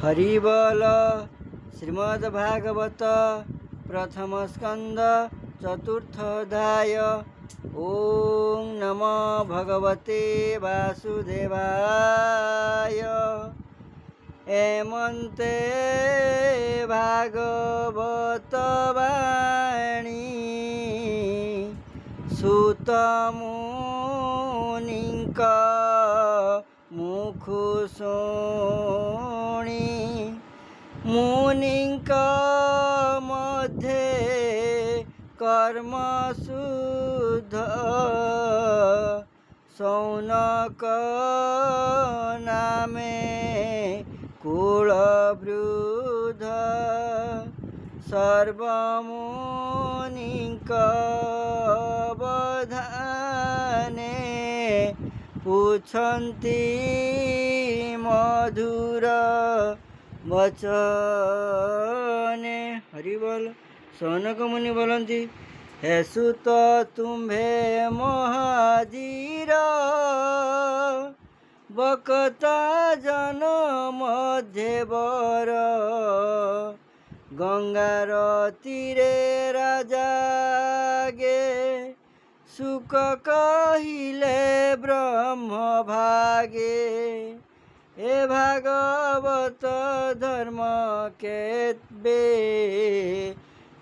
हरिबोल। श्रीमद्भागवत प्रथम स्कंद चतुर्थ अध्याय। ओम नमो भगवते वासुदेवाय। एमन्ते भागवत वाणी सुत मुनिंक मुखु शुणी मुनिंक मध्ये कर्म शुद्ध सौनक नामे कुलवृद्ध सर्वमुनिंक बधाने पूछन्ति मधुर वचने। हरिबोल। सौनक मुनि बोलती, हे सुत तुम्भे महाधीर बकता जन मध्य बर गंगार तीरे राजागे सुख कहिले ब्रह्म भागे। ए भागवत धर्म केतबे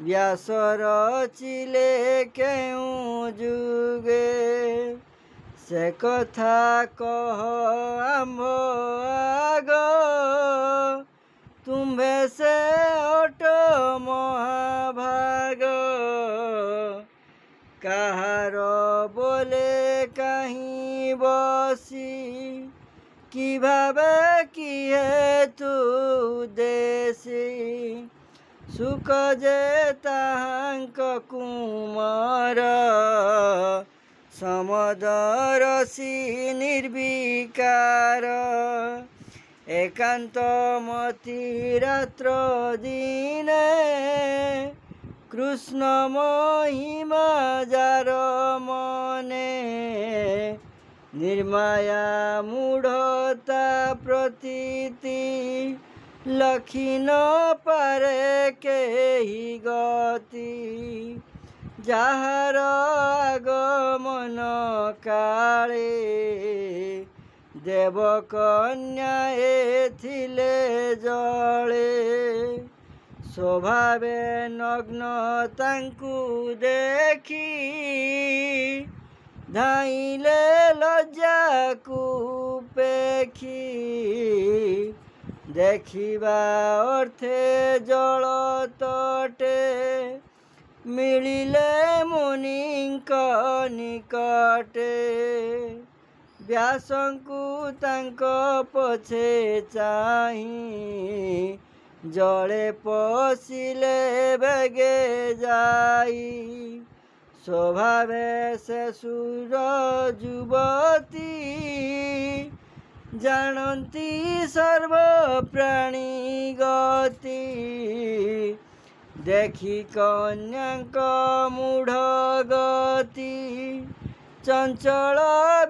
व्यास रचिले केउं जुगे से कथा कह आम्भ आग तुम्भे से अट महाभाग। काहार बोले कहीं बसी कि भावे कि हेतु देसी सुख जे ताहांक कुमार समदरसी निर्विकार। एकांत मति रात्र दिने कृष्ण महिमा जार मने निर्माया मूढ़ता प्रतीति लखी न पारे केहि गति। जाहार आगमन काले देवकन्या एथिले जले स्वभावे नग्न तांकु देखी धाइले लज्जा कुपेखी। देखिबा अर्थे जल तटे मिलिले मुनिंक निकटे। व्यासंकु तांक पछे चाही जले पशिले बेगे जाई। स्वभावे से सुर जुवती जानती सर्व प्राणी गति। देखी कन्याक मूढ़ गति चंचल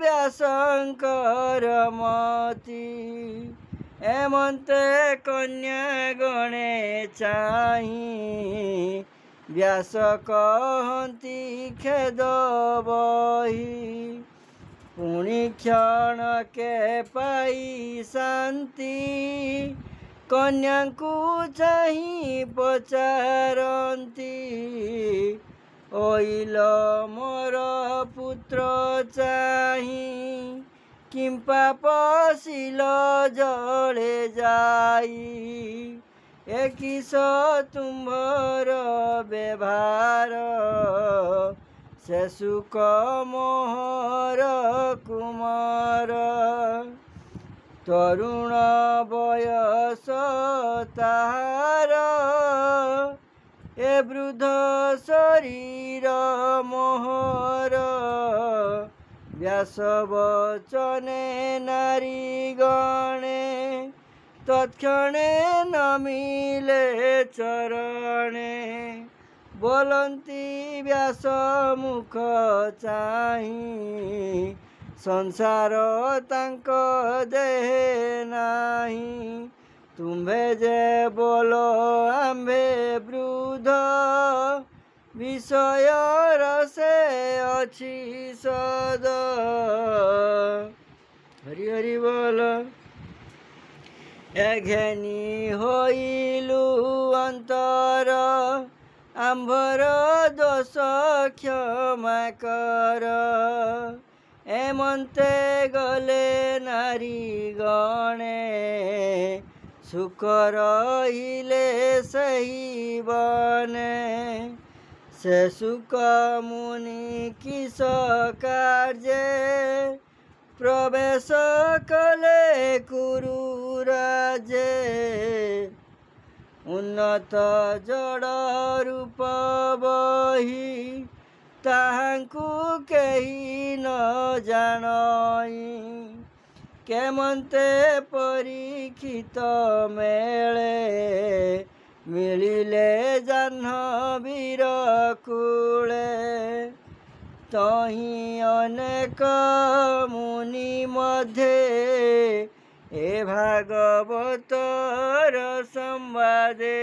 व्यासंकर मति। एमन्ते कन्या गणे चाही व्यास कहती खेद बही। पुणी क्षण के पाई शांति कन्या को चाही पचारती। ओइल मोर पुत्र चाही किंपा पशिल जले जाई। एकिस तुम्भर व्यवहार से सुख मोहर कुमार। तरुण बयस ताहार ए वृद्ध शरीर मोहर। व्यास वचने नारी गणे तत्क्षणे नमिले चरणे। बोलती व्यास मुख चाही संसार तांक देहे नाही ତୁମ୍ଭେ ଯେ ବୋଲ ଆମ୍ଭେ ବୃଦ୍ଧ ବିଷୟର ସେ ଅଛି ସଦ। ହରି ହରି ବୋଲ। ଘେନି ହୋଇଲୁ ଅନ୍ତର ଆମ୍ଭର ଦୋଷ କ୍ଷମା କର। ଏମନ୍ତେ ଗଲେ ନାରୀ ଗଣେ ସୁଖ ରହିଲେ ସେହି ବନେ। ସେ ସୁଖ ମୁନି କିସ କାର୍ଯ୍ୟେ ପ୍ରବେଶ କଲେ କୁରୁ ରାଜେ। ଉନ୍ନତ ଜଡ଼ ରୂପ ବହି ତାହାଙ୍କୁ କେହି ନ ଜାଣଇ। କେମନ୍ତେ ପରୀକ୍ଷିତ ମେଳେ ମିଳିଲେ ଜାହ୍ନବୀର କୂଳେ। ତହିଁ ଅନେକ ମୁନି ମଧ୍ୟେ ଏ ଭାଗବତର ସମ୍ବାଦେ।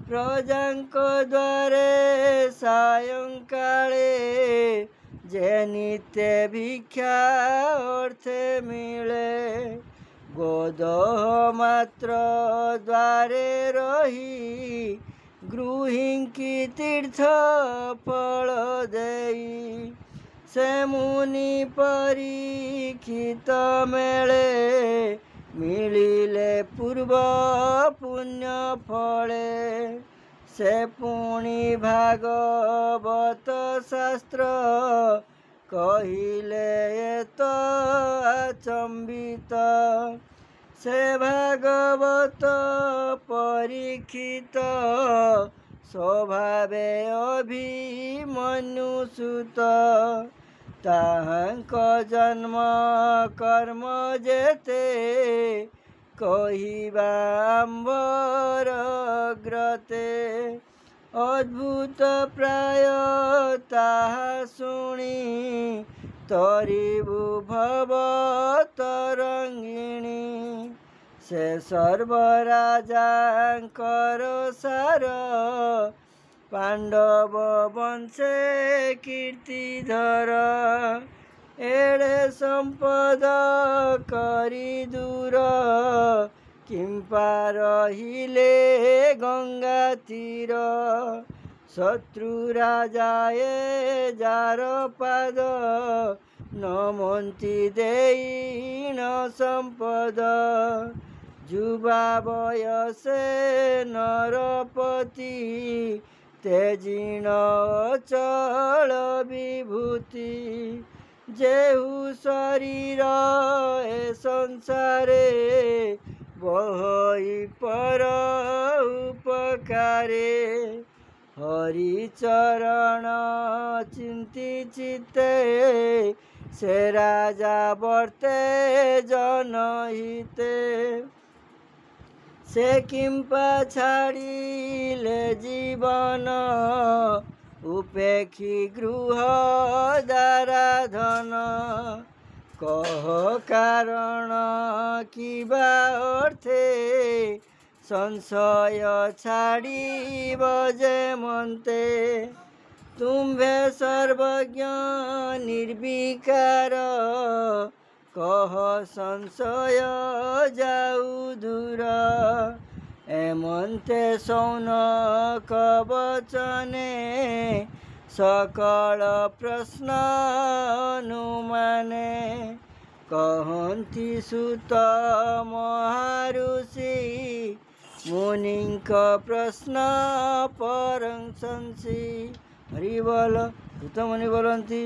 ପ୍ରଜାଙ୍କ ଦ୍ୱାରେ ସାୟଂକାଳେ ଯେ ନିତ୍ୟ ଭିକ୍ଷା ଅର୍ଥେ ମିଳେ। ଗୋଦହ ମାତ୍ର ଦ୍ୱାରେ ରହି ଗୃହିଙ୍କି ତୀର୍ଥ ଫଳ ଦେଇ। ସେ ମୁନି ପରୀକ୍ଷିତ ମେଳେ ମିଳିଲେ ପୂର୍ବ ପୁଣ୍ୟ ଫଳେ। ସେ ପୁଣି ଭାଗବତ ଶାସ୍ତ୍ର କହିଲେ ଏତ ଆଚମ୍ବିତ। ସେ ଭାଗବତ ପରୀକ୍ଷିତ ସ୍ୱଭାବେ ଅଭିମନ୍ୟୁ ସୁତ। ତାହାଙ୍କ ଜନ୍ମ କର୍ମ ଯେତେ କହିବା ଆମ୍ଭର ଗ୍ରତେ। ଅଦ୍ଭୁତ ପ୍ରାୟ ତାହା ଶୁଣି ତରିବୁ ଭବ ତରଙ୍ଗିଣୀ। ସେ ସର୍ବରାଜାଙ୍କର ସାର ପାଣ୍ଡବ ବଂଶେ କୀର୍ତ୍ତିଧର। ଏଡ଼େ ସମ୍ପଦ କରି ଦୂର କିମ୍ପା ରହିଲେ ଗଙ୍ଗା ତୀର। ଶତ୍ରୁ ରାଜାଏ ଯାର ପାଦ ନମନ୍ତି ଦେଇଣ ସମ୍ପଦ। ଯୁବା ବୟସେ ନରପତି ତେଜିଣ ଅଚଳ ବିଭୂତି। ଯେହୁ ଶରୀର ଏ ସଂସାରେ ବହଇ ପର ଉପକାରେ। ହରିଚରଣ ଚିନ୍ତି ଚିତ୍ତେ ସେ ରାଜା ବର୍ତ୍ତେ ଜନହିତେ। ସେ କିମ୍ପା ଛାଡ଼ିଲେ ଜୀବନ ଉପେକ୍ଷି ଗୃହ ଦ୍ୱାରା ଧନ। କହ କାରଣ କିବା ଅର୍ଥେ ସଂଶୟ ଛାଡ଼ିବ ଯେ ମନ୍ତେ। ତୁମ୍ଭେ ସର୍ବଜ୍ଞ ନିର୍ବିକାର କହ ସଂଶୟ ଯାଉ ଦୂର। ଏମନ୍ତେ ଶୌନକ ବଚନେ ସକଳ ପ୍ରଶ୍ନ ଅନୁମାନେ। କହନ୍ତି ସୁତ ମହାରୁଷି ମୁନିଙ୍କ ପ୍ରଶ୍ନ ପରଂଶଂସି। ହରି ବୋଲ। ସୁତମୁନି ବୋଲନ୍ତି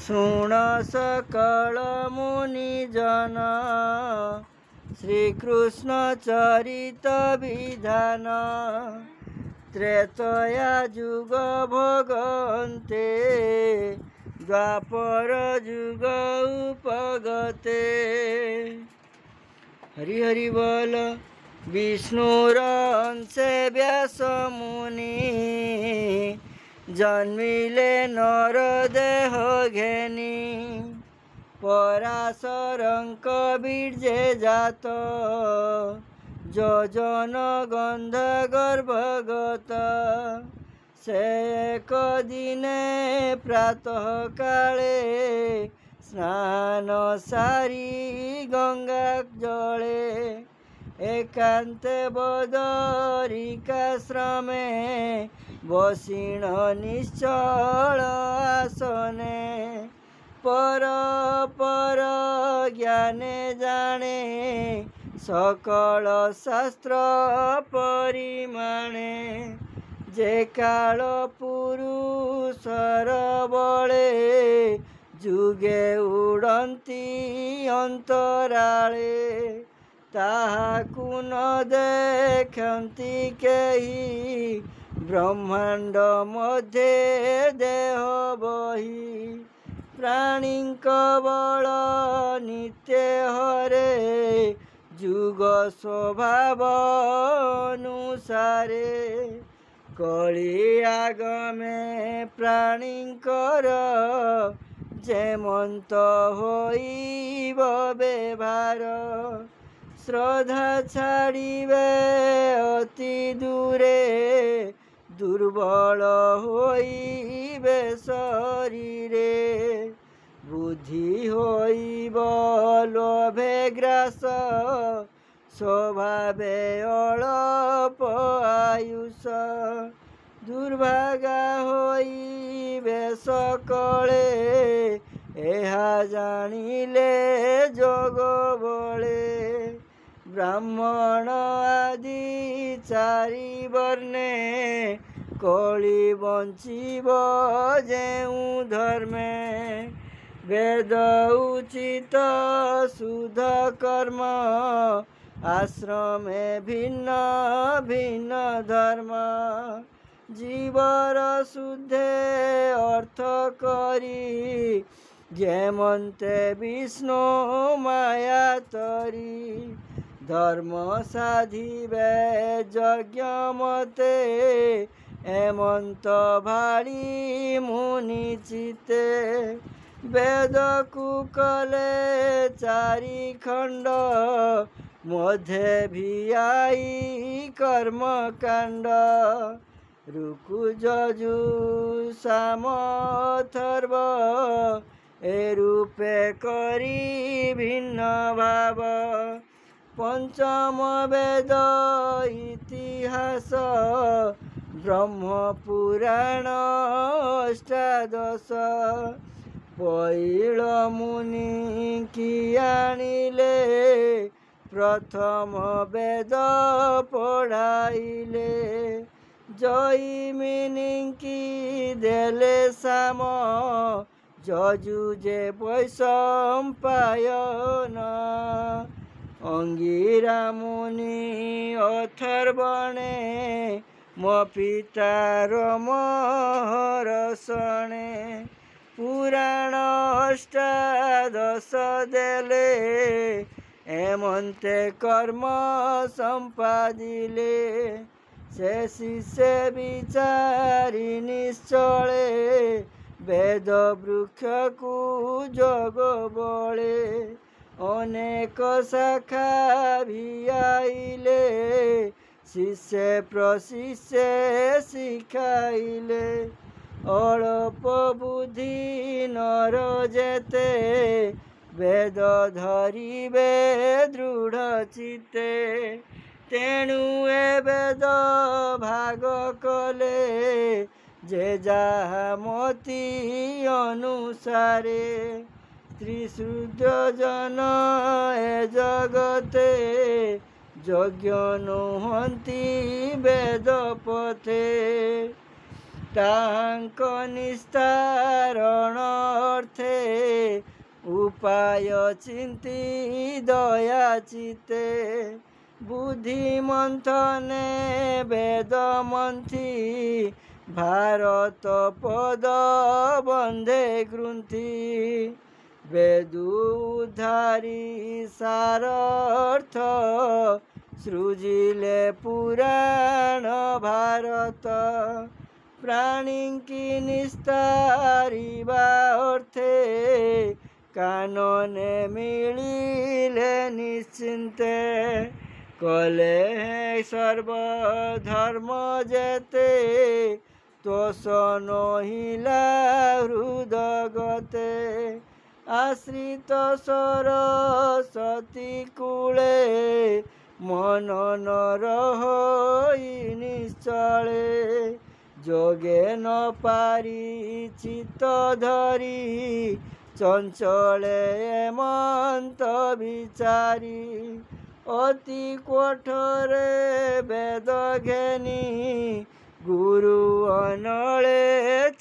ଶୁଣ ସକଳ ମୁନି ଜନ ଶ୍ରୀକୃଷ୍ଣ ଚରିତ ବିଧାନ। ତ୍ରେତୟା ଯୁଗ ଭୋଗନ୍ତେ ଦ୍ୱାପର ଯୁଗ ଉପଗତେ। ହରି ହରି ବୋଲ। ବିଷ୍ଣୁର ଅଂଶେ ବ୍ୟାସ ମୁନି ଜନ୍ମିଲେ ନର ଦେହ ଘେନି। ପରାଶରଙ୍କ ବୀର୍ଯ୍ୟେ ଜାତ যোজন গন্ধ গর্ভগত। ସେ ଏକ ଦିନେ ପ୍ରାତଃ କାଳେ ସ୍ନାନ ସାରି ଗଙ୍ଗା ଜଳେ ଏକାନ୍ତେ ବଦରିକାଶ୍ରମେ ବସିଣ ନିଶ୍ଚଳ ଆସନେ ପର ଜ୍ଞାନେ ଜାଣେ সকল শাস্ত্র পরিমাণে যে কাଳ পুরুষର বଳେ ଯୁଗେ ଉଡ଼ନ୍ତି ଅନ୍ତରାଳେ ତାହାକୁ ନ ଦେଖନ୍ତି କେହି ବ୍ରହ୍ମାଣ୍ଡ ମଧ୍ୟରେ ଦେହ ବହି ପ୍ରାଣୀଙ୍କ ବଳ ନିତ୍ୟ ହରେ ଯୁଗ ସ୍ୱଭାବ ଅନୁସାରେ କଳି ଆଗମେ ପ୍ରାଣୀଙ୍କର ଯେମନ୍ତ ହୋଇବ ବ୍ୟବହାର ଶ୍ରଦ୍ଧା ଛାଡ଼ିବେ ଅତି ଦୂରେ ଦୁର୍ବଳ ହୋଇବେ ଶରୀରେ ବୁଦ୍ଧି ହୋଇବ ଲୋଭେ ଗ୍ରାସ ସ୍ୱଭାବେ ଅଳପ ଆୟୁଷ ଦୁର୍ଭାଗା ହୋଇବେ ସକଳେ ଏହା ଜାଣିଲେ ଯୋଗ ବଳେ ବ୍ରାହ୍ମଣ ଆଦି ଚାରି ବର୍ଣ୍ଣେ କଳି ବଞ୍ଚିବ ଯେଉଁ ଧର୍ମେ ବେଦ ଉଚିତ ଶୁଦ୍ଧ କର୍ମ ଆଶ୍ରମେ ଭିନ୍ନ ଭିନ୍ନ ଧର୍ମ ଜୀବର ଶୁଦ୍ଧେ ଅର୍ଥ କରି ଯେମନ୍ତେ ବିଷ୍ଣୁ ମାୟା ତରି ଧର୍ମ ସାଧିବେ ଯଜ୍ଞ ମତେ ଏମନ୍ତ ଭାଳି ମୁନି ଚିତେ ବେଦକୁ କଲେ ଚାରି ଖଣ୍ଡ ମଧ୍ୟେ ଭିଆଇ କର୍ମକାଣ୍ଡ ଋକୁ ଯଜୁ ସାମ ଅଥର୍ବ ଏ ରୂପେ କରି ଭିନ୍ନ ଭାବ ପଞ୍ଚମ ବେଦ ଇତିହାସ ବ୍ରହ୍ମ ପୁରାଣ ଅଷ୍ଟାଦଶ ପୈଳ ମୁନି କି ଆଣିଲେ ପ୍ରଥମ ବେଦ ପଢ଼ାଇଲେ ଜୈମିନୀଙ୍କି ଦେଲେ ସାମ ଯଜୁ ଯେ ବୈଶମ୍ପାୟନ ଅଙ୍ଗିରା ମୁନି ଅଥର୍ବଣେ ମୋ ପିତାର ମହରଷଣେ ପୁରାଣ ଅଷ୍ଟାଦଶ ଦେଲେ ଏମନ୍ତେ କର୍ମ ସମ୍ପାଦିଲେ ସେ ଶିଷ୍ୟ ବିଚାରି ନିଶ୍ଚଳେ ବେଦ ବୃକ୍ଷକୁ ଯୋଗ ବଳେ ଅନେକ ଶାଖା ଭିଆଇଲେ ଶିଷ୍ୟ ପ୍ରଶିଷ୍ୟ ଶିଖାଇଲେ ଅଳପ ବୁଦ୍ଧି ନର ଯେତେ ବେଦ ଧରିବେ ଦୃଢ଼ ଚିତ୍ତେ ତେଣୁ ଏ ବେଦ ଭାଗ କଲେ ଯେ ଯାହା ମତି ଅନୁସାରେ ତ୍ରିଶୂଦ୍ରଜନ ଏ ଜଗତେ ଯଜ୍ଞ ନୁହନ୍ତି ବେଦ ପଥେ ତାଙ୍କ ନିସ୍ତାରଣ ଅର୍ଥେ ଉପାୟ ଚିନ୍ତି ଦୟା ଚିତେ ବୁଦ୍ଧି ମନ୍ଥନେ ବେଦ ମନ୍ଥି ଭାରତ ପଦ ବନ୍ଧେ ଗ୍ରୁନ୍ଥି ବେଦୁ ଉଦ୍ଧାରି ସାର ଅର୍ଥ ସୃଜିଲେ ପୁରାଣ ଭାରତ ପ୍ରାଣୀଙ୍କି ନିସ୍ତାରିବା ଅର୍ଥେ କାନନେ ମିଳିଲେ ନିଶ୍ଚିନ୍ତେ কলে সর্বধর্ম যেতে তোষ নহিলা হৃদগতে আশ্রিত সরস্বতী কূলে মন নর হই নিশ্চলে যোগে ন পারি চিত্ত ধরি চঞ্চলে মন্ত বিচারি অতি কঠোরে বেদ ঘেনি গুরু অনলে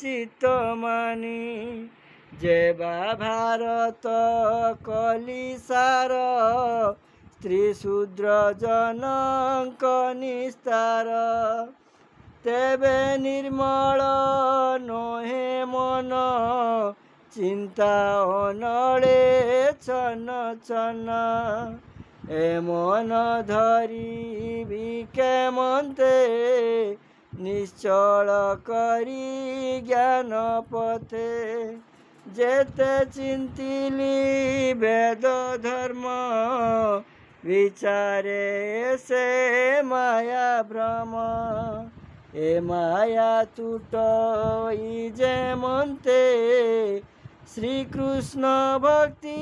চিত্ত মানি যেবা ভারত কলিসার স্ত্রী শূদ্র জনক নিস্তার তেবে নির্মল নহে মন চিন্তা অনলে ছন ছন এ মন ধরিবি কেমন্তে নিশ্চল করি জ্ঞান পথে যেতে চিন্তিলি বেদ ধর্ম বিচারে সে মায়া ভ্রম এ মায়া তুটই যেমন্তে শ্রীকৃষ্ণ ভক্তি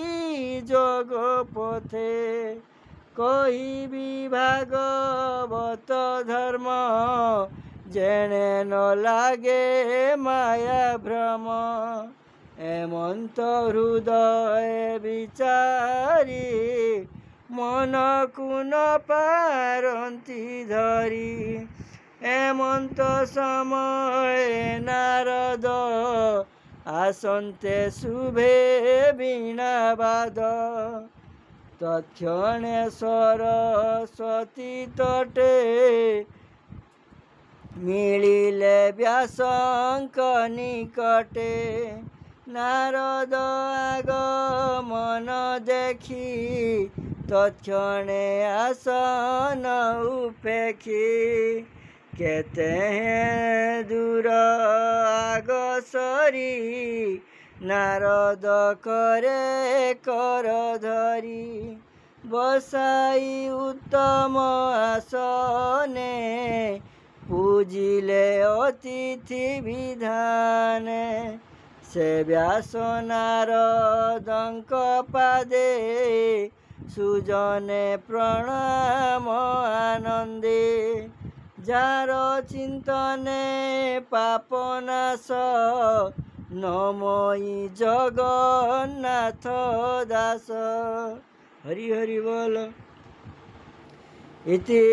যোগ পথে কহিবি ভাগবত ধর্ম জেনে ন লাগে মায়া ভ্রম এমন্ত হৃদয় বিচারি মন কুন পারন্তি ধরি এমন্ত সময় নারদ আসন্তে শুভে বীণাবাদ তৎক্ষণে সরস্বতী তটে মিলিলে ব্যাসঙ্ক নিকটে নারদ আগমন দেখি তৎক্ষণে আসন উপেক্ষি কেতে দূর আগসরি নারদ করে কর ধরি বসাই উত্তম আসনে পূজিলে অতিথি বিধানে সে ব্যাস নারদঙ্ক পাদে সুজনে প্রণাম আনন্দে যার চিন্তনে পাপনাশ নময়ী জগন্নাথ দাস হরি হরি বল। ইতি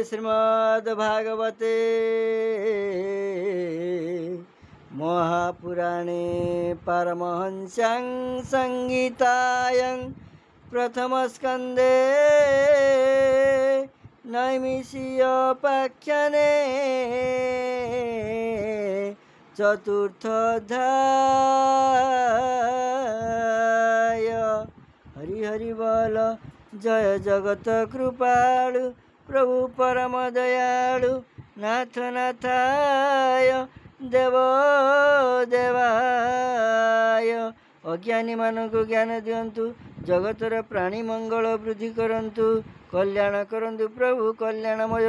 শ্রীমদ্ভাগবতে महापुराणे परमहंस्यां संहितायां प्रथमस्कन्धे नैमिषीयोपाख्याने चतुर्थोऽध्याय। हरि हरि बोल। जय जगत कृपालु प्रभु परम दयालु नाथ नाथाय देव देवाय। अज्ञानी मानक ज्ञान दियंतु जगतर प्राणी मंगल वृद्धि करंतु कल्याण करंतु प्रभु कल्याणमय।